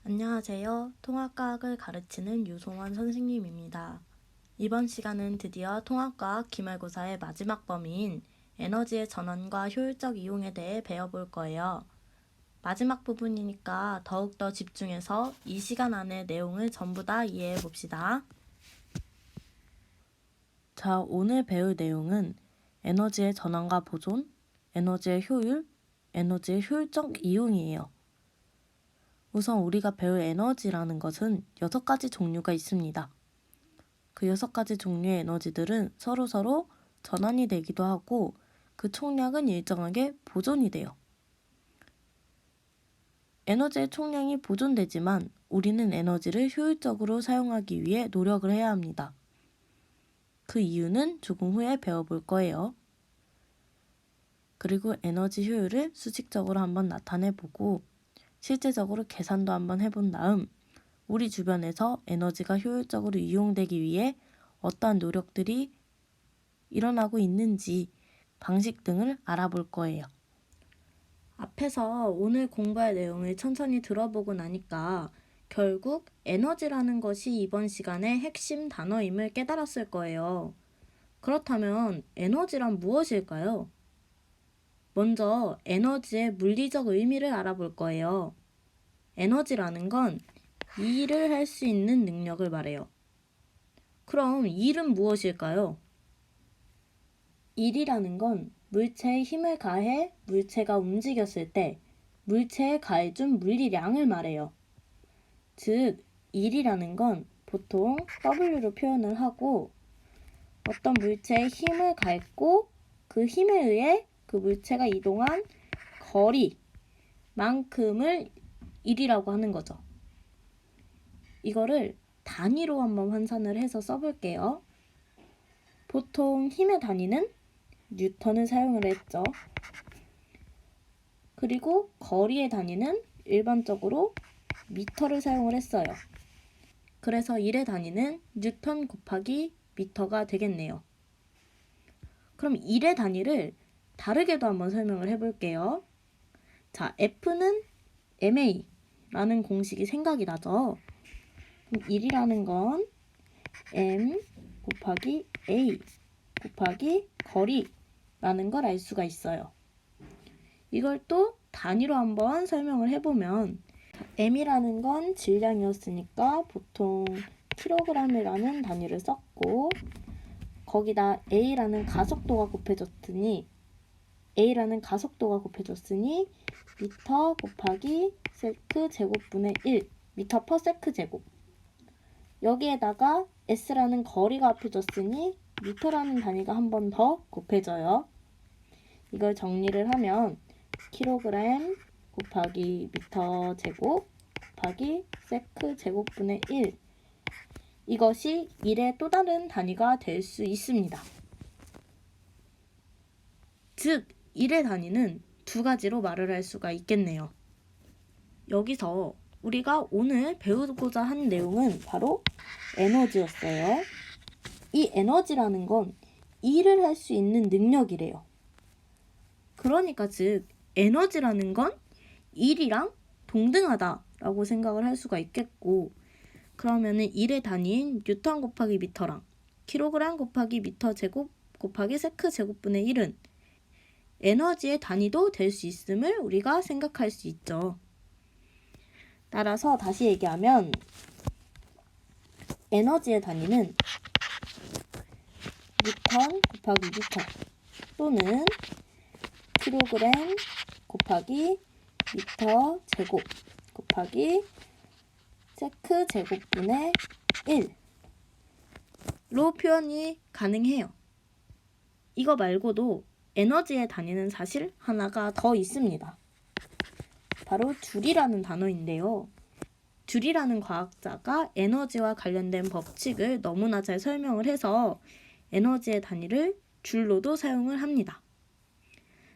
안녕하세요. 통합과학을 가르치는 유송원 선생님입니다. 이번 시간은 드디어 통합과학 기말고사의 마지막 범위인 에너지의 전환과 효율적 이용에 대해 배워볼 거예요. 마지막 부분이니까 더욱더 집중해서 이 시간 안에 내용을 전부 다 이해해 봅시다. 자, 오늘 배울 내용은 에너지의 전환과 보존, 에너지의 효율, 에너지의 효율적 이용이에요. 우선 우리가 배울 에너지라는 것은 6가지 종류가 있습니다. 그 6가지 종류의 에너지들은 서로 전환이 되기도 하고 그 총량은 일정하게 보존이 돼요. 에너지의 총량이 보존되지만 우리는 에너지를 효율적으로 사용하기 위해 노력을 해야 합니다. 그 이유는 조금 후에 배워볼 거예요. 그리고 에너지 효율을 수식적으로 한번 나타내보고 실제적으로 계산도 한번 해본 다음 우리 주변에서 에너지가 효율적으로 이용되기 위해 어떠한 노력들이 일어나고 있는지 방식 등을 알아볼 거예요. 앞에서 오늘 공부할 내용을 천천히 들어보고 나니까 결국 에너지라는 것이 이번 시간의 핵심 단어임을 깨달았을 거예요. 그렇다면 에너지란 무엇일까요? 먼저 에너지의 물리적 의미를 알아볼 거예요. 에너지라는 건 이 일을 할 수 있는 능력을 말해요. 그럼 일은 무엇일까요? 일이라는 건 물체에 힘을 가해 물체가 움직였을 때 물체에 가해준 물리량을 말해요. 즉, 일이라는 건 보통 W로 표현을 하고 어떤 물체에 힘을 가했고 그 힘에 의해 그 물체가 이동한 거리만큼을 일이라고 하는 거죠. 이거를 단위로 한번 환산을 해서 써볼게요. 보통 힘의 단위는 뉴턴을 사용을 했죠. 그리고 거리의 단위는 일반적으로 미터를 사용을 했어요. 그래서 일의 단위는 뉴턴 곱하기 미터가 되겠네요. 그럼 일의 단위를 다르게도 한번 설명을 해볼게요. 자, F는 ma라는 공식이 생각이 나죠. 그럼 일이라는 건 m 곱하기 a 곱하기 거리라는 걸 알 수가 있어요. 이걸 또 단위로 한번 설명을 해보면 m이라는 건 질량이었으니까 보통 킬로그램이라는 단위를 썼고 거기다 a라는 가속도가 곱해졌으니 미터 곱하기 세크 제곱분의 1 미터 퍼 세크 제곱 여기에다가 s라는 거리가 합해졌으니 미터라는 단위가 한 번 더 곱해져요. 이걸 정리를 하면 킬로그램 곱하기 미터 제곱 곱하기 세크 제곱분의 1 이것이 일의 또 다른 단위가 될 수 있습니다. 즉, 일의 단위는 두 가지로 말을 할 수가 있겠네요. 여기서 우리가 오늘 배우고자 한 내용은 바로 에너지였어요. 이 에너지라는 건 일을 할 수 있는 능력이래요. 그러니까 즉 에너지라는 건 일이랑 동등하다라고 생각을 할 수가 있겠고 그러면은 일의 단위인 뉴턴 곱하기 미터랑 킬로그램 곱하기 미터 제곱 곱하기 세크 제곱분의 1은 에너지의 단위도 될 수 있음을 우리가 생각할 수 있죠. 따라서 다시 얘기하면 에너지의 단위는 뉴턴 곱하기 미터 또는 킬로그램 곱하기 미터 제곱 곱하기 세크 제곱분의 1로 표현이 가능해요. 이거 말고도 에너지의 단위는 사실 하나가 더 있습니다. 바로 줄이라는 단어인데요. 줄이라는 과학자가 에너지와 관련된 법칙을 너무나 잘 설명을 해서 에너지의 단위를 줄로도 사용을 합니다.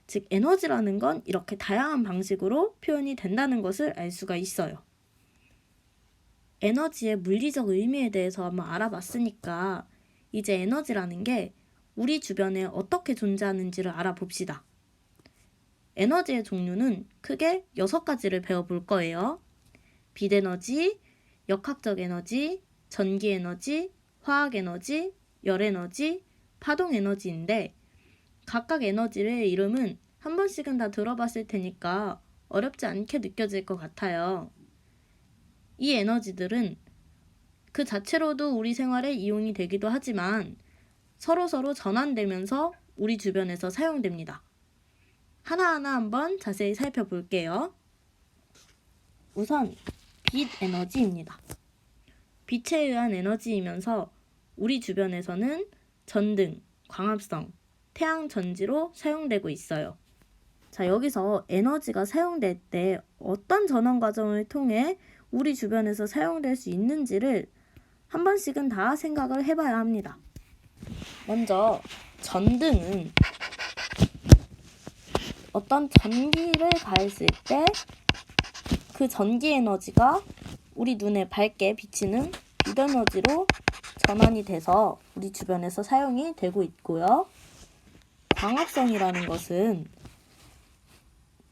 즉, 에너지라는 건 이렇게 다양한 방식으로 표현이 된다는 것을 알 수가 있어요. 에너지의 물리적 의미에 대해서 한번 알아봤으니까 이제 에너지라는 게 우리 주변에 어떻게 존재하는지를 알아봅시다. 에너지의 종류는 크게 6가지를 배워볼 거예요. 빛에너지, 역학적 에너지, 전기 에너지, 화학 에너지, 열 에너지, 파동 에너지인데 각각 에너지의 이름은 한 번씩은 다 들어봤을 테니까 어렵지 않게 느껴질 것 같아요. 이 에너지들은 그 자체로도 우리 생활에 이용이 되기도 하지만 서로서로 전환되면서 우리 주변에서 사용됩니다. 하나하나 한번 자세히 살펴볼게요. 우선 빛 에너지입니다. 빛에 의한 에너지이면서 우리 주변에서는 전등, 광합성, 태양 전지로 사용되고 있어요. 자, 여기서 에너지가 사용될 때 어떤 전환 과정을 통해 우리 주변에서 사용될 수 있는지를 한 번씩은 다 생각을 해봐야 합니다. 먼저 전등은 어떤 전기를 가했을 때 그 전기 에너지가 우리 눈에 밝게 비치는 빛 에너지로 전환이 돼서 우리 주변에서 사용이 되고 있고요. 광합성이라는 것은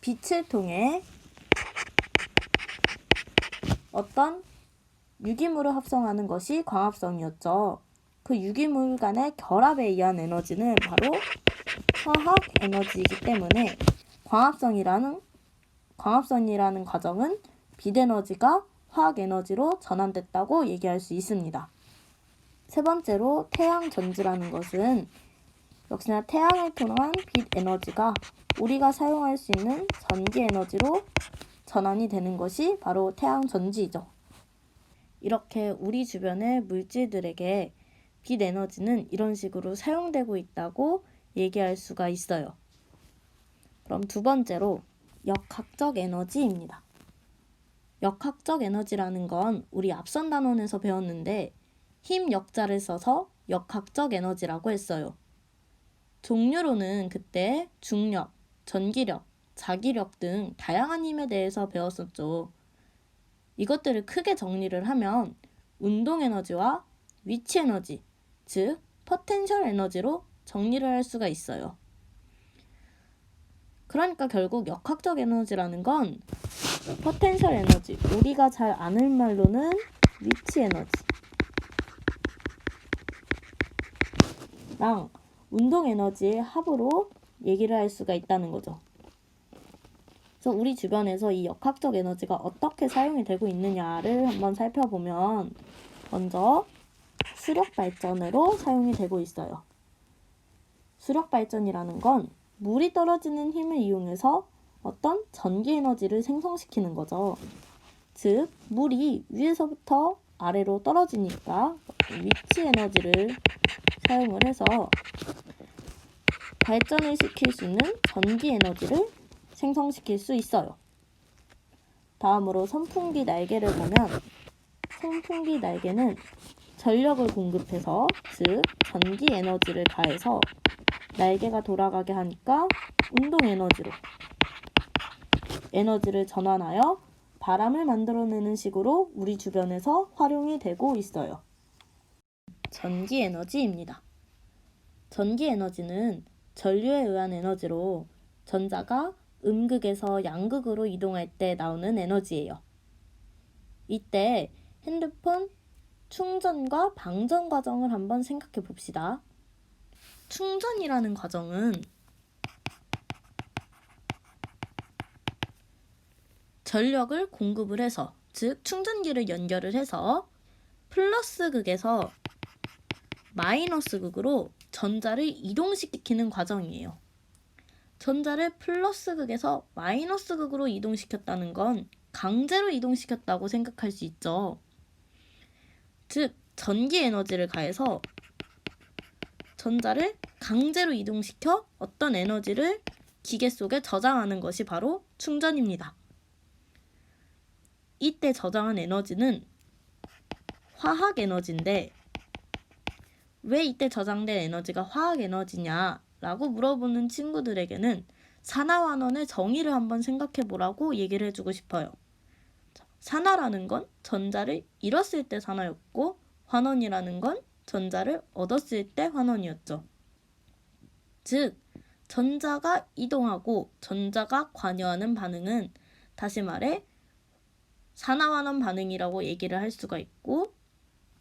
빛을 통해 어떤 유기물을 합성하는 것이 광합성이었죠. 그 유기물 간의 결합에 의한 에너지는 바로 화학 에너지이기 때문에 광합성이라는 과정은 빛 에너지가 화학 에너지로 전환됐다고 얘기할 수 있습니다. 세 번째로 태양 전지라는 것은 역시나 태양을 통한 빛 에너지가 우리가 사용할 수 있는 전기 에너지로 전환이 되는 것이 바로 태양 전지이죠. 이렇게 우리 주변의 물질들에게 빛 에너지는 이런 식으로 사용되고 있다고 얘기할 수가 있어요. 그럼 두 번째로 역학적 에너지입니다. 역학적 에너지라는 건 우리 앞선 단원에서 배웠는데 힘 역자를 써서 역학적 에너지라고 했어요. 종류로는 그때 중력, 전기력, 자기력 등 다양한 힘에 대해서 배웠었죠. 이것들을 크게 정리를 하면 운동 에너지와 위치 에너지, 즉 포텐셜 에너지로 정리를 할 수가 있어요. 그러니까 결국 역학적 에너지라는 건 포텐셜 에너지, 우리가 잘 아는 말로는 위치 에너지랑 운동 에너지의 합으로 얘기를 할 수가 있다는 거죠. 그래서 우리 주변에서 이 역학적 에너지가 어떻게 사용이 되고 있느냐를 한번 살펴보면 먼저 수력 발전으로 사용이 되고 있어요. 수력 발전이라는 건 물이 떨어지는 힘을 이용해서 어떤 전기 에너지를 생성시키는 거죠. 즉, 물이 위에서부터 아래로 떨어지니까 위치 에너지를 사용을 해서 발전을 시킬 수 있는 전기 에너지를 생성시킬 수 있어요. 다음으로 선풍기 날개를 보면 선풍기 날개는 전력을 공급해서, 즉 전기 에너지를 가해서 날개가 돌아가게 하니까 운동 에너지를 전환하여 바람을 만들어내는 식으로 우리 주변에서 활용이 되고 있어요. 전기 에너지입니다. 전기 에너지는 전류에 의한 에너지로 전자가 음극에서 양극으로 이동할 때 나오는 에너지예요. 이때 핸드폰 충전과 방전 과정을 한번 생각해 봅시다. 충전이라는 과정은 전력을 공급을 해서, 즉 충전기를 연결을 해서 플러스 극에서 마이너스 극으로 전자를 이동시키는 과정이에요. 전자를 플러스 극에서 마이너스 극으로 이동시켰다는 건 강제로 이동시켰다고 생각할 수 있죠. 즉 전기 에너지를 가해서 전자를 강제로 이동시켜 어떤 에너지를 기계 속에 저장하는 것이 바로 충전입니다. 이때 저장한 에너지는 화학 에너지인데 왜 이때 저장된 에너지가 화학 에너지냐라고 물어보는 친구들에게는 산화환원의 정의를 한번 생각해 보라고 얘기를 해주고 싶어요. 산화라는 건 전자를 잃었을 때 산화였고 환원이라는 건 전자를 얻었을 때 환원이었죠. 즉 전자가 이동하고 전자가 관여하는 반응은 다시 말해 산화환원 반응이라고 얘기를 할 수가 있고,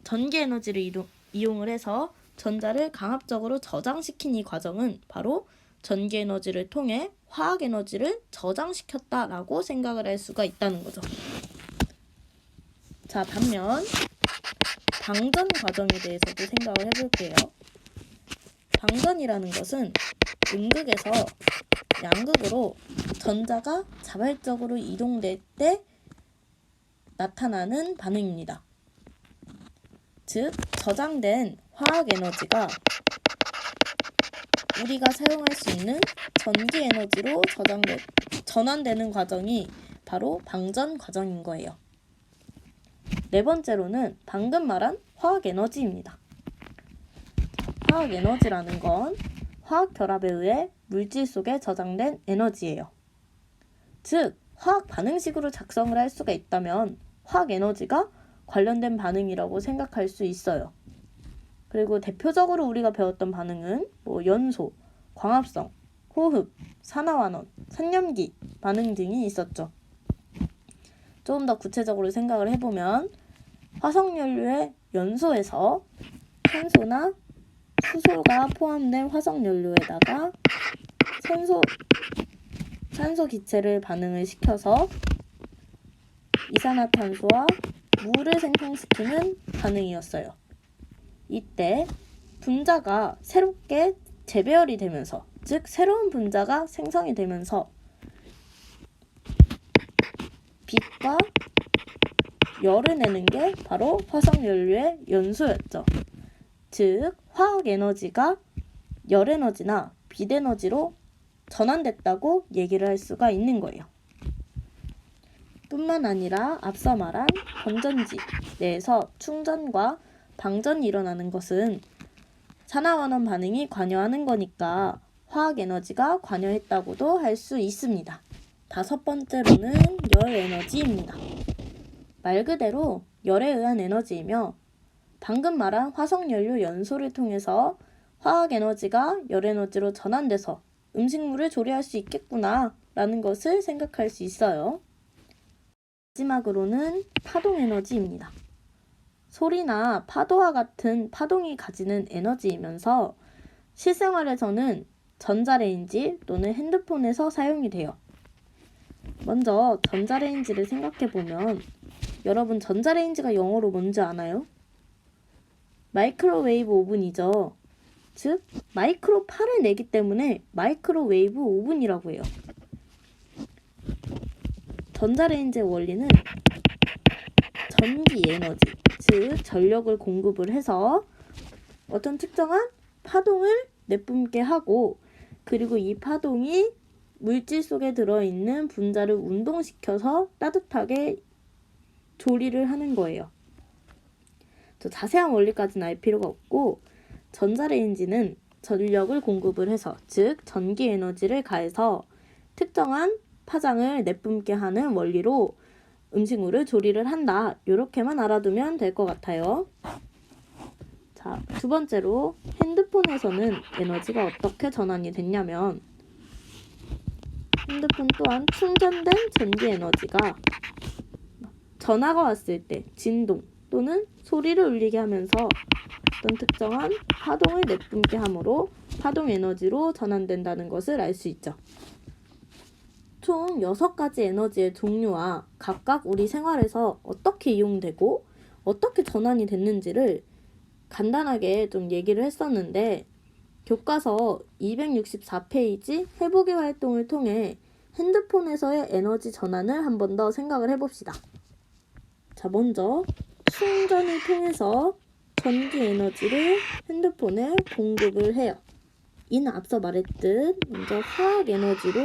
전기 에너지를 이용을 해서 전자를 강압적으로 저장시킨 이 과정은 바로 전기 에너지를 통해 화학 에너지를 저장시켰다라고 생각을 할 수가 있다는 거죠. 자, 반면 방전 과정에 대해서도 생각을 해볼게요. 방전이라는 것은 음극에서 양극으로 전자가 자발적으로 이동될 때 나타나는 반응입니다. 즉, 저장된 화학 에너지가 우리가 사용할 수 있는 전기 에너지로 전환되는 과정이 바로 방전 과정인 거예요. 네 번째로는 방금 말한 화학 에너지입니다. 화학 에너지라는 건 화학 결합에 의해 물질 속에 저장된 에너지예요. 즉, 화학 반응식으로 작성을 할 수가 있다면 화학 에너지가 관련된 반응이라고 생각할 수 있어요. 그리고 대표적으로 우리가 배웠던 반응은 연소, 광합성, 호흡, 산화환원, 산염기 반응 등이 있었죠. 조금 더 구체적으로 생각을 해보면 화석연료의 연소에서 산소나 수소가 포함된 화석연료에다가 산소 기체를 반응을 시켜서 이산화탄소와 물을 생성시키는 반응이었어요. 이때 분자가 새롭게 재배열이 되면서, 즉 새로운 분자가 생성이 되면서 빛과 열을 내는 게 바로 화석연료의 연소였죠. 즉 화학 에너지가 열 에너지나 빛 에너지로 전환됐다고 얘기를 할 수가 있는 거예요. 뿐만 아니라 앞서 말한 건전지 내에서 충전과 방전이 일어나는 것은 산화환원 반응이 관여하는 거니까 화학 에너지가 관여했다고도 할 수 있습니다. 다섯 번째로는 열 에너지입니다. 말 그대로 열에 의한 에너지이며 방금 말한 화석연료 연소를 통해서 화학 에너지가 열 에너지로 전환돼서 음식물을 조리할 수 있겠구나 라는 것을 생각할 수 있어요. 마지막으로는 파동 에너지입니다. 소리나 파도와 같은 파동이 가지는 에너지이면서 실생활에서는 전자레인지 또는 핸드폰에서 사용이 돼요. 먼저 전자레인지를 생각해보면 여러분 전자레인지가 영어로 뭔지 아나요? 마이크로웨이브 오븐이죠. 즉 마이크로 파를 내기 때문에 마이크로웨이브 오븐이라고 해요. 전자레인지의 원리는 전기 에너지, 즉 전력을 공급을 해서 어떤 특정한 파동을 내뿜게 하고, 그리고 이 파동이 물질 속에 들어있는 분자를 운동시켜서 따뜻하게 조리를 하는 거예요. 자세한 원리까지는 알 필요가 없고, 전자레인지는 전력을 공급을 해서, 즉 전기 에너지를 가해서 특정한 파장을 내뿜게 하는 원리로 음식물을 조리를 한다. 이렇게만 알아두면 될 것 같아요. 자, 두 번째로 핸드폰에서는 에너지가 어떻게 전환이 됐냐면, 핸드폰 또한 충전된 전기 에너지가 전화가 왔을 때 진동 또는 소리를 울리게 하면서 어떤 특정한 파동을 내뿜게 함으로 파동 에너지로 전환된다는 것을 알 수 있죠. 총 6가지 에너지의 종류와 각각 우리 생활에서 어떻게 이용되고 어떻게 전환이 됐는지를 간단하게 좀 얘기를 했었는데, 교과서 264페이지 해보기 활동을 통해 핸드폰에서의 에너지 전환을 한 번 더 생각을 해봅시다. 자, 먼저 충전을 통해서 전기 에너지를 핸드폰에 공급을 해요. 이는 앞서 말했듯 먼저 화학 에너지로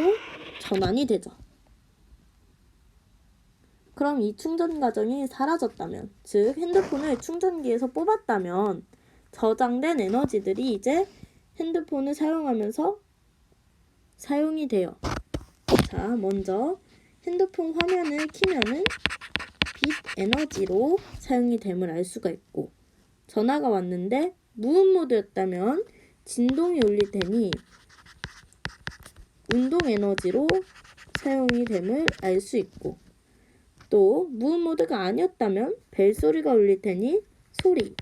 전환이 되죠. 그럼 이 충전 과정이 사라졌다면, 즉 핸드폰을 충전기에서 뽑았다면 저장된 에너지들이 이제 핸드폰을 사용하면서 사용이 돼요. 자, 먼저 핸드폰 화면을 켜면은 빛 에너지로 사용이 됨을 알 수가 있고, 전화가 왔는데 무음 모드였다면 진동이 울릴 테니 운동 에너지로 사용이 됨을 알 수 있고, 또 무음 모드가 아니었다면 벨소리가 울릴 테니 소리,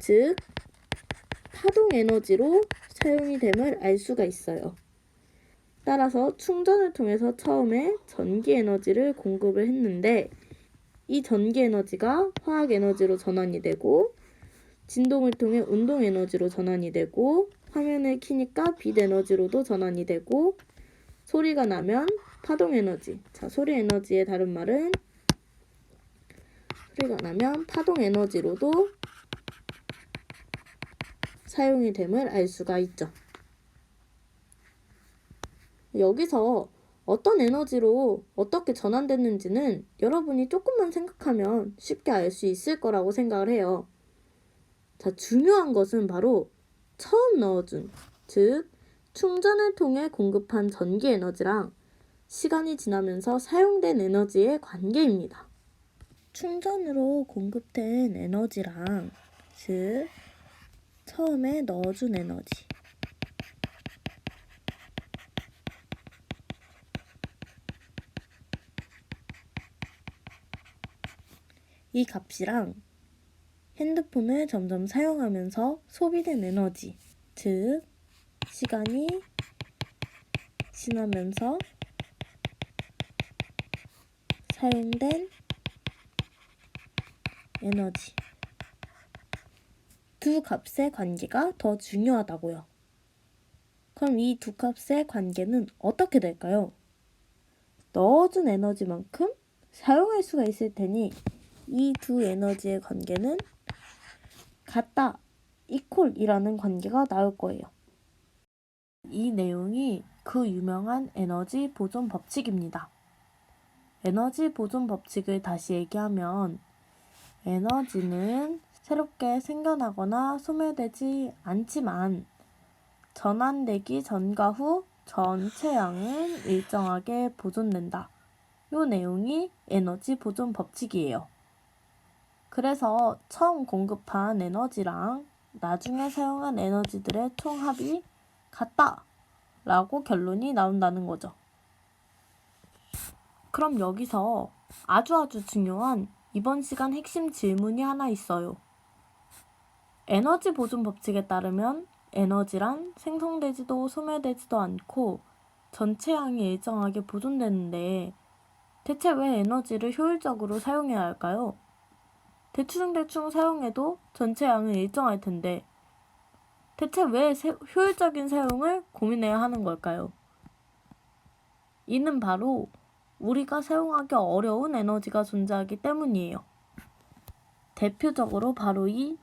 즉 파동 에너지로 사용이 됨을 알 수가 있어요. 따라서 충전을 통해서 처음에 전기 에너지를 공급을 했는데 이 전기 에너지가 화학 에너지로 전환이 되고 진동을 통해 운동 에너지로 전환이 되고 화면을 켜니까 빛 에너지로도 전환이 되고 소리가 나면 파동 에너지. 자, 소리 에너지의 다른 말은 소리가 나면 파동 에너지로도 사용이 됨을 알 수가 있죠. 여기서 어떤 에너지로 어떻게 전환됐는지는 여러분이 조금만 생각하면 쉽게 알 수 있을 거라고 생각을 해요. 자, 중요한 것은 바로 처음 넣어준, 즉 충전을 통해 공급한 전기 에너지랑 시간이 지나면서 사용된 에너지의 관계입니다. 충전으로 공급된 에너지랑 즉 처음에 넣어준 에너지, 이 값이랑 핸드폰을 점점 사용하면서 소비된 에너지, 즉 시간이 지나면서 사용된 에너지, 두 값의 관계가 더 중요하다고요. 그럼 이 두 값의 관계는 어떻게 될까요? 넣어준 에너지만큼 사용할 수가 있을 테니 이 두 에너지의 관계는 같다, 이퀄이라는 관계가 나올 거예요. 이 내용이 그 유명한 에너지 보존 법칙입니다. 에너지 보존 법칙을 다시 얘기하면 에너지는 새롭게 생겨나거나 소멸되지 않지만 전환되기 전과 후 전체량은 일정하게 보존된다. 이 내용이 에너지 보존 법칙이에요. 그래서 처음 공급한 에너지랑 나중에 사용한 에너지들의 총합이 같다 라고 결론이 나온다는 거죠. 그럼 여기서 아주 중요한 이번 시간 핵심 질문이 하나 있어요. 에너지 보존 법칙에 따르면 에너지란 생성되지도 소멸되지도 않고 전체 양이 일정하게 보존되는데 대체 왜 에너지를 효율적으로 사용해야 할까요? 대충 사용해도 전체 양은 일정할 텐데 대체 왜 효율적인 사용을 고민해야 하는 걸까요? 이는 바로 우리가 사용하기 어려운 에너지가 존재하기 때문이에요. 대표적으로 바로 이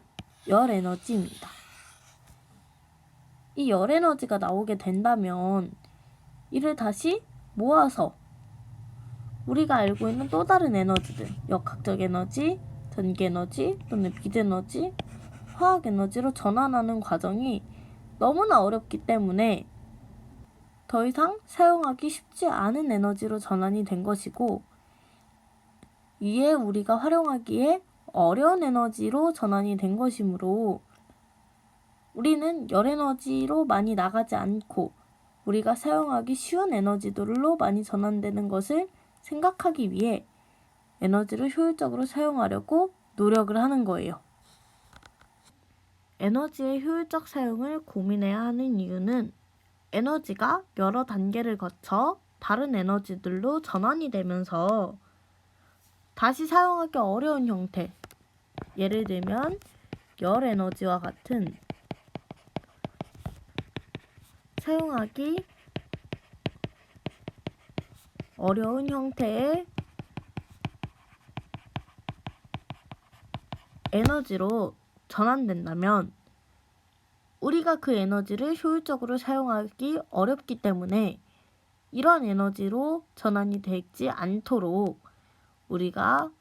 열 에너지입니다. 이 열 에너지가 나오게 된다면 이를 다시 모아서 우리가 알고 있는 또 다른 에너지들, 역학적 에너지, 전기 에너지 또는 빛 에너지, 화학 에너지로 전환하는 과정이 너무나 어렵기 때문에 더 이상 사용하기 쉽지 않은 에너지로 전환이 된 것이고 이에 우리가 활용하기에 어려운 에너지로 전환이 된 것이므로 우리는 열 에너지로 많이 나가지 않고 우리가 사용하기 쉬운 에너지들로 많이 전환되는 것을 생각하기 위해 에너지를 효율적으로 사용하려고 노력을 하는 거예요. 에너지의 효율적 사용을 고민해야 하는 이유는 에너지가 여러 단계를 거쳐 다른 에너지들로 전환이 되면서 다시 사용하기 어려운 형태, 예를 들면 열 에너지와 같은 사용하기 어려운 형태의 에너지로 전환된다면 우리가 그 에너지를 효율적으로 사용하기 어렵기 때문에 이런 에너지로 전환이 되지 않도록 우리가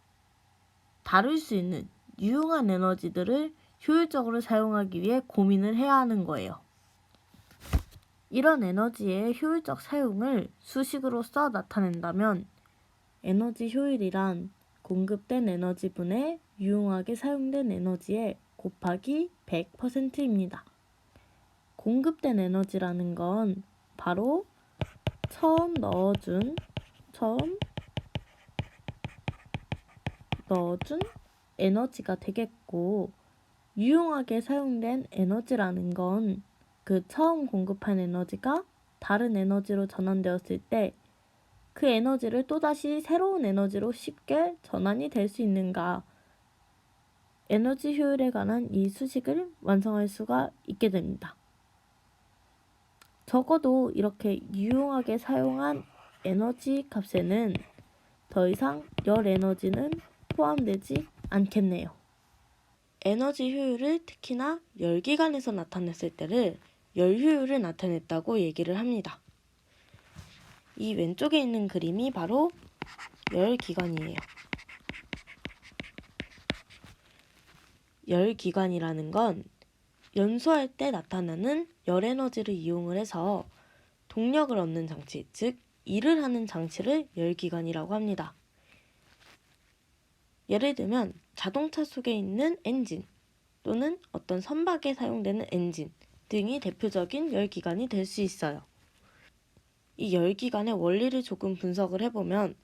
다룰 수 있는 유용한 에너지들을 효율적으로 사용하기 위해 고민을 해야 하는 거예요. 이런 에너지의 효율적 사용을 수식으로써 나타낸다면 에너지 효율이란 공급된 에너지분의 유용하게 사용된 에너지의 곱하기 100%입니다. 공급된 에너지라는 건 바로 처음 넣어준 에너지가 되겠고, 유용하게 사용된 에너지라는 건 그 처음 공급한 에너지가 다른 에너지로 전환되었을 때 그 에너지를 또다시 새로운 에너지로 쉽게 전환이 될 수 있는가, 에너지 효율에 관한 이 수식을 완성할 수가 있게 됩니다. 적어도 이렇게 유용하게 사용한 에너지 값에는 더 이상 열 에너지는 포함되지 않겠네요. 에너지 효율을 특히나 열기관에서 나타냈을 때를 열 효율을 나타냈다고 얘기를 합니다. 이 왼쪽에 있는 그림이 바로 열기관이에요. 열기관이라는 건 연소할 때 나타나는 열 에너지를 이용을 해서 동력을 얻는 장치, 즉 일을 하는 장치를 열기관이라고 합니다. 예를 들면 자동차 속에 있는 엔진 또는 어떤 선박에 사용되는 엔진 등이 대표적인 열기관이 될 수 있어요. 이 열기관의 원리를 조금 분석을 해보면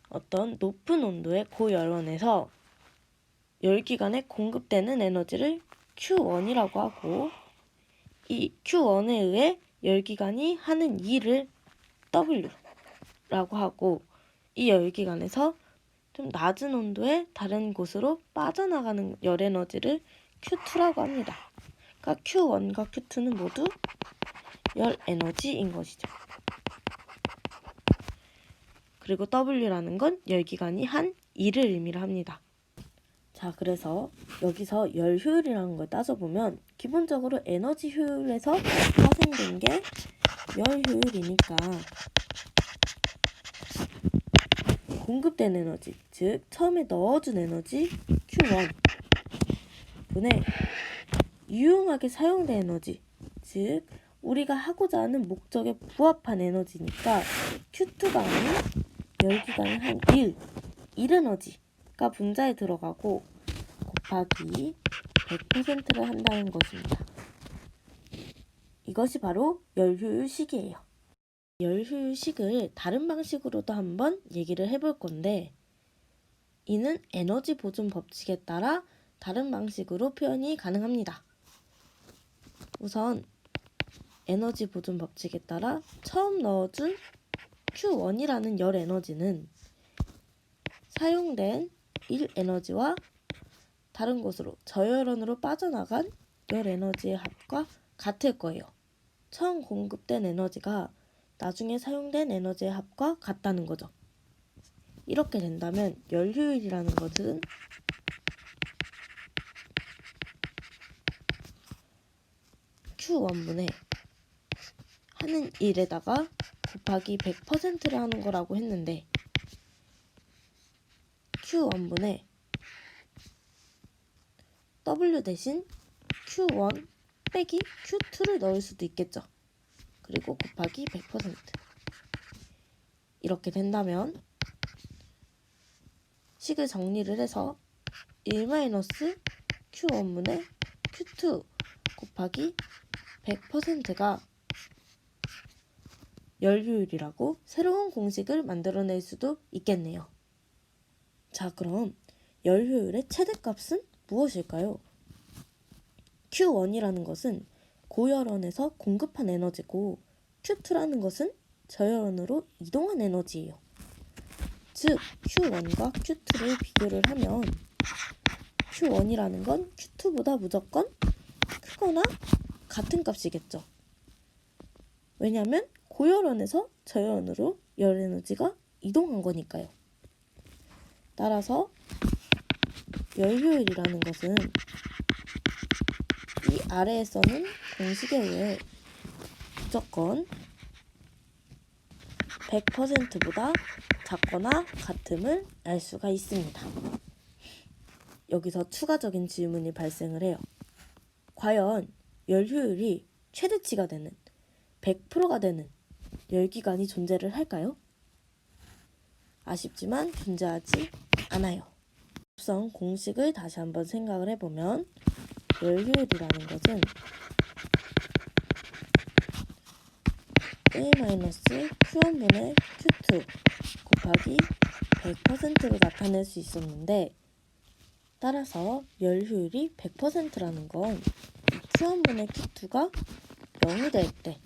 어떤 높은 온도의 고열원에서 열기관에 공급되는 에너지를 Q1이라고 하고, 이 Q1에 의해 열기관이 하는 일을 W라고 하고, 이 열기관에서 좀 낮은 온도의 다른 곳으로 빠져나가는 열 에너지를 Q2라고 합니다. 그러니까 Q1과 Q2는 모두 열 에너지인 것이죠. 그리고 W라는 건 열기관이 한 일을 의미를 합니다. 자, 그래서 여기서 열 효율이라는 걸 따져보면 기본적으로 에너지 효율에서 파생된 게 열 효율이니까 공급된 에너지, 즉 처음에 넣어준 에너지 Q1 분의 유용하게 사용된 에너지, 즉 우리가 하고자 하는 목적에 부합한 에너지니까 Q2가 아닌 열기관이 한 일 에너지가 분자에 들어가고 곱하기 100%를 한다는 것입니다. 이것이 바로 열효율식이에요. 열효율식을 다른 방식으로도 한번 얘기를 해볼 건데, 이는 에너지 보존 법칙에 따라 다른 방식으로 표현이 가능합니다. 우선 에너지 보존 법칙에 따라 처음 넣어준 Q1이라는 열 에너지는 사용된 일 에너지와 다른 곳으로 저열원으로 빠져나간 열 에너지의 합과 같을 거예요. 처음 공급된 에너지가 나중에 사용된 에너지의 합과 같다는 거죠. 이렇게 된다면 열 효율이라는 것은 Q1분의 하는 일에다가 곱하기 100%를 하는 거라고 했는데, Q1분의 W 대신 Q1 빼기 Q2를 넣을 수도 있겠죠. 그리고 곱하기 100%. 이렇게 된다면 식을 정리를 해서 1-Q1분의 Q2 곱하기 100%가 열효율이라고 새로운 공식을 만들어낼 수도 있겠네요. 자, 그럼 열효율의 최대값은 무엇일까요? Q1이라는 것은 고열원에서 공급한 에너지고 Q2라는 것은 저열원으로 이동한 에너지예요. 즉 Q1과 Q2를 비교를 하면 Q1이라는 건 Q2보다 무조건 크거나 같은 값이겠죠. 왜냐하면 고열원에서 저열원으로 열 에너지가 이동한 거니까요. 따라서 열효율이라는 것은 이 아래에 써놓은 공식에 의해 무조건 100%보다 작거나 같음을 알 수가 있습니다. 여기서 추가적인 질문이 발생을 해요. 과연 열효율이 최대치가 되는 100%가 되는 열기관이 존재를 할까요? 아쉽지만 존재하지 않아요. 우선 공식을 다시 한번 생각을 해보면 열효율이라는 것은 1-Q1분의 Q2 곱하기 100%로 나타낼 수 있었는데, 따라서 열 효율이 100%라는 건 Q1분의 Q2가 0이 될 때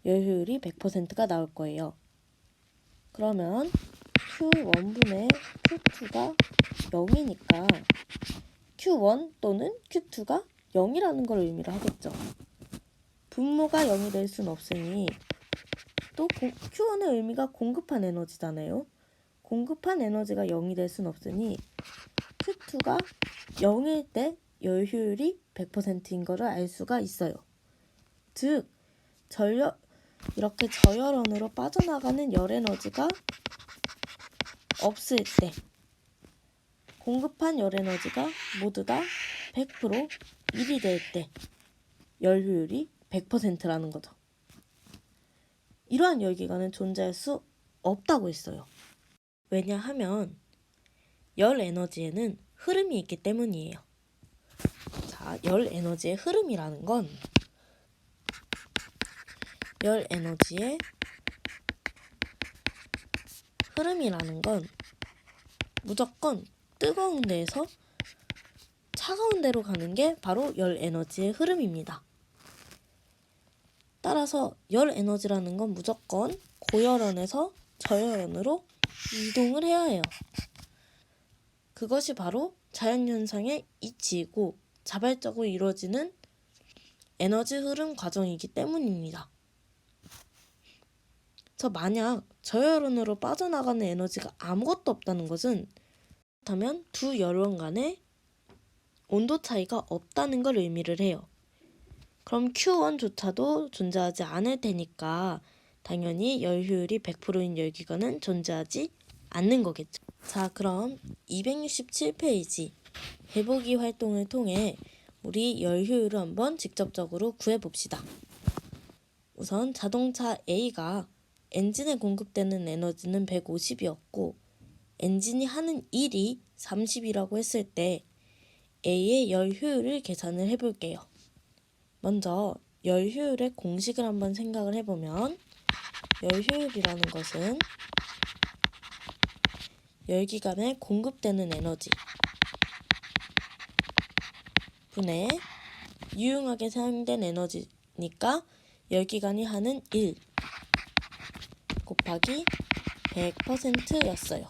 열 효율이 100%가 나올 거예요. 그러면 Q1분의 Q2가 0이니까 Q1 또는 Q2가 0이라는 걸 의미를 하겠죠. 분모가 0이 될 순 없으니 또 Q1의 의미가 공급한 에너지잖아요. 공급한 에너지가 0이 될 순 없으니 Q2가 0일 때 열 효율이 100%인 것을 알 수가 있어요. 즉, 이렇게 저열원으로 빠져나가는 열 에너지가 없을 때 공급한 열 에너지가 모두 다 100% 1이 될 때 열 효율이 100%라는 거죠. 이러한 열기관은 존재할 수 없다고 했어요. 왜냐하면 열 에너지에는 흐름이 있기 때문이에요. 자, 열 에너지의 흐름이라는 건 무조건 뜨거운 데에서 차가운 데로 가는 게 바로 열 에너지의 흐름입니다. 따라서 열 에너지라는 건 무조건 고열원에서 저열원으로 이동을 해야 해요. 그것이 바로 자연현상의 이치이고 자발적으로 이루어지는 에너지 흐름 과정이기 때문입니다. 만약 저열원으로 빠져나가는 에너지가 아무것도 없다는 것은, 그렇다면 두 열원 간에 온도 차이가 없다는 걸 의미를 해요. 그럼 Q1조차도 존재하지 않을 테니까 당연히 열 효율이 100%인 열기관은 존재하지 않는 거겠죠. 자, 그럼 267페이지 해보기 활동을 통해 우리 열 효율을 한번 직접적으로 구해봅시다. 우선 자동차 A가 엔진에 공급되는 에너지는 150이었고 엔진이 하는 일이 30이라고 했을 때 A의 열 효율을 계산을 해볼게요. 먼저 열 효율의 공식을 한번 생각을 해보면, 열 효율이라는 것은 열기관에 공급되는 에너지 분의 유용하게 사용된 에너지니까 열기관이 하는 일 곱하기 100%였어요.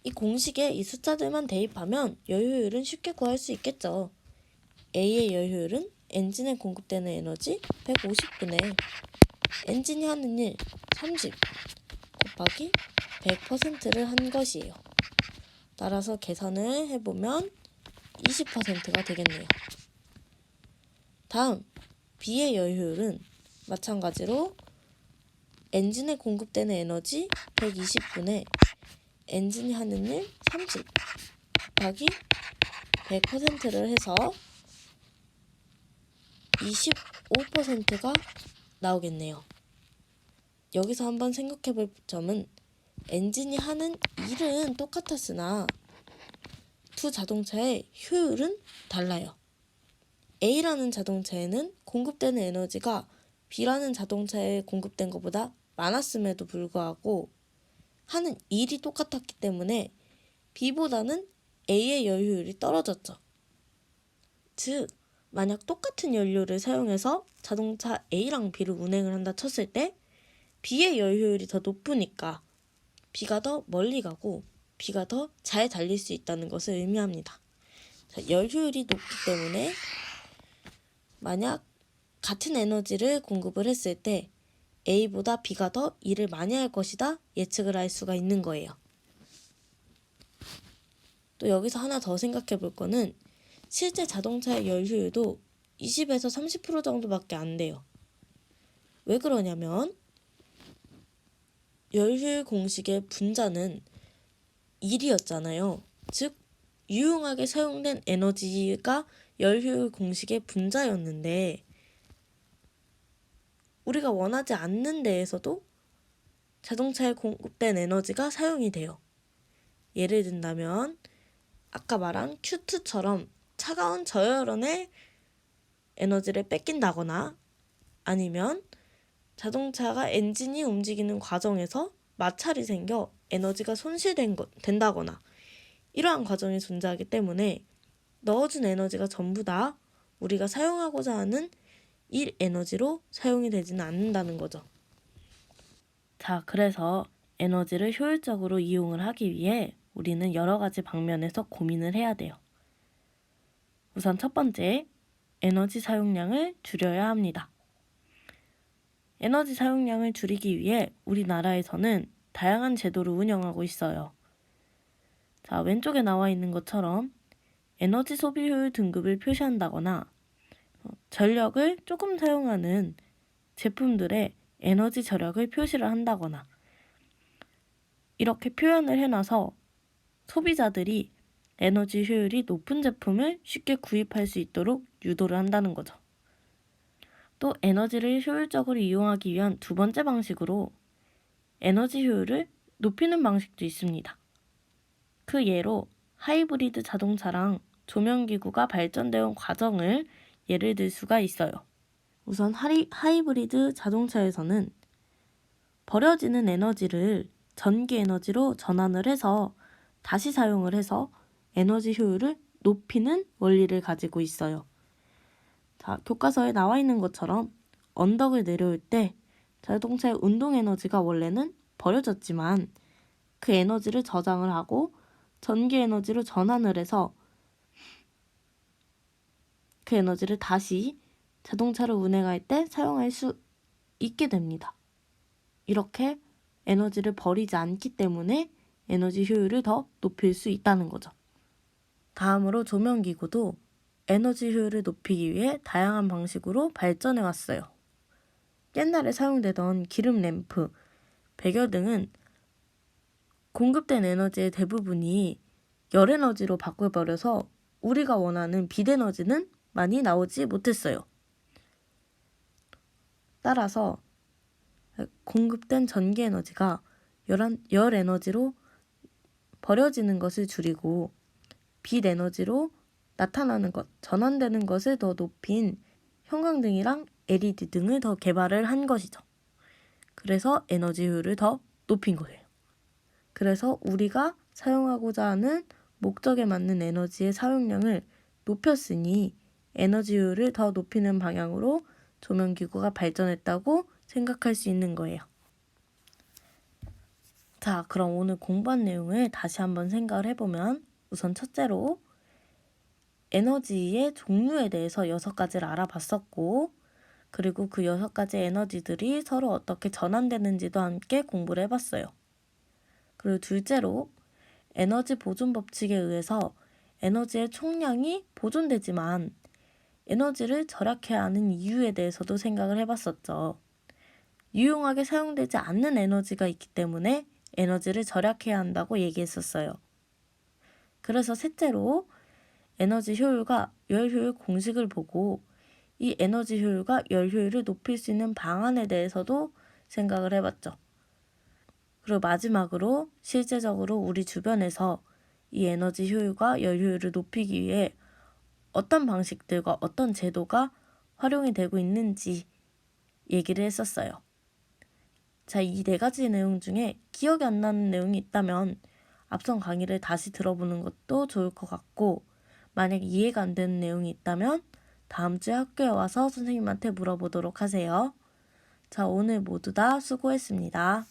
이 공식에 이 숫자들만 대입하면 열 효율은 쉽게 구할 수 있겠죠. A의 열 효율은 엔진에 공급되는 에너지 150분의 엔진이 하는 일 30 곱하기 100%를 한 것이에요. 따라서 계산을 해보면 20%가 되겠네요. 다음 B의 열 효율은 마찬가지로 엔진에 공급되는 에너지 120분의 엔진이 하는 일 30 곱하기 100%를 해서 25%가 나오겠네요. 여기서 한번 생각해볼 점은 엔진이 하는 일은 똑같았으나 두 자동차의 효율은 달라요. A라는 자동차에는 공급되는 에너지가 B라는 자동차에 공급된 것보다 많았음에도 불구하고 하는 일이 똑같았기 때문에 B보다는 A의 열 효율이 떨어졌죠. 즉, 만약 똑같은 연료를 사용해서 자동차 A랑 B를 운행을 한다 쳤을 때 B의 열 효율이 더 높으니까 B가 더 멀리 가고 B가 더 잘 달릴 수 있다는 것을 의미합니다. 자, 열 효율이 높기 때문에 만약 같은 에너지를 공급을 했을 때 A보다 B가 더 일을 많이 할 것이다 예측을 할 수가 있는 거예요. 또 여기서 하나 더 생각해 볼 거는 실제 자동차의 열 효율도 20에서 30% 정도밖에 안 돼요. 왜 그러냐면 열 효율 공식의 분자는 1이었잖아요. 즉 유용하게 사용된 에너지가 열 효율 공식의 분자였는데 우리가 원하지 않는 데에서도 자동차에 공급된 에너지가 사용이 돼요. 예를 든다면 아까 말한 Q2처럼 차가운 저열원의 에너지를 뺏긴다거나 아니면 자동차가 엔진이 움직이는 과정에서 마찰이 생겨 에너지가 된다거나 이러한 과정이 존재하기 때문에 넣어준 에너지가 전부 다 우리가 사용하고자 하는 일 에너지로 사용이 되지는 않는다는 거죠. 자, 그래서 에너지를 효율적으로 이용을 하기 위해 우리는 여러 가지 방면에서 고민을 해야 돼요. 우선 첫 번째, 에너지 사용량을 줄여야 합니다. 에너지 사용량을 줄이기 위해 우리나라에서는 다양한 제도를 운영하고 있어요. 자, 왼쪽에 나와 있는 것처럼 에너지 소비 효율 등급을 표시한다거나 전력을 조금 사용하는 제품들의 에너지 절약을 표시를 한다거나 이렇게 표현을 해놔서 소비자들이 에너지 효율이 높은 제품을 쉽게 구입할 수 있도록 유도를 한다는 거죠. 또 에너지를 효율적으로 이용하기 위한 두 번째 방식으로 에너지 효율을 높이는 방식도 있습니다. 그 예로 하이브리드 자동차랑 조명기구가 발전되어 온 과정을 예를 들 수가 있어요. 우선 하이브리드 자동차에서는 버려지는 에너지를 전기 에너지로 전환을 해서 다시 사용을 해서 에너지 효율을 높이는 원리를 가지고 있어요. 자, 교과서에 나와 있는 것처럼 언덕을 내려올 때 자동차의 운동 에너지가 원래는 버려졌지만 그 에너지를 저장을 하고 전기 에너지로 전환을 해서 그 에너지를 다시 자동차를 운행할 때 사용할 수 있게 됩니다. 이렇게 에너지를 버리지 않기 때문에 에너지 효율을 더 높일 수 있다는 거죠. 다음으로 조명기구도 에너지 효율을 높이기 위해 다양한 방식으로 발전해 왔어요. 옛날에 사용되던 기름 램프, 배겨 등은 공급된 에너지의 대부분이 열 에너지로 바꿔버려서 우리가 원하는 빛 에너지는 많이 나오지 못했어요. 따라서 공급된 전기 에너지가 열 에너지로 버려지는 것을 줄이고 빛 에너지로 나타나는 것, 전환되는 것을 더 높인 형광등이랑 LED 등을 더 개발을 한 것이죠. 그래서 에너지 효율을 더 높인 거예요. 그래서 우리가 사용하고자 하는 목적에 맞는 에너지의 사용량을 높였으니 에너지 효율을 더 높이는 방향으로 조명기구가 발전했다고 생각할 수 있는 거예요. 자, 그럼 오늘 공부한 내용을 다시 한번 생각을 해보면 우선 첫째로 에너지의 종류에 대해서 6가지를 알아봤었고 그리고 그 6가지 에너지들이 서로 어떻게 전환되는지도 함께 공부를 해봤어요. 그리고 둘째로 에너지 보존 법칙에 의해서 에너지의 총량이 보존되지만 에너지를 절약해야 하는 이유에 대해서도 생각을 해봤었죠. 유용하게 사용되지 않는 에너지가 있기 때문에 에너지를 절약해야 한다고 얘기했었어요. 그래서 셋째로 에너지 효율과 열 효율 공식을 보고 이 에너지 효율과 열 효율을 높일 수 있는 방안에 대해서도 생각을 해봤죠. 그리고 마지막으로 실제적으로 우리 주변에서 이 에너지 효율과 열 효율을 높이기 위해 어떤 방식들과 어떤 제도가 활용이 되고 있는지 얘기를 했었어요. 자, 이 4가지 내용 중에 기억이 안 나는 내용이 있다면 앞선 강의를 다시 들어보는 것도 좋을 것 같고 만약 이해가 안 되는 내용이 있다면 다음 주에 학교에 와서 선생님한테 물어보도록 하세요. 자, 오늘 모두 다 수고했습니다.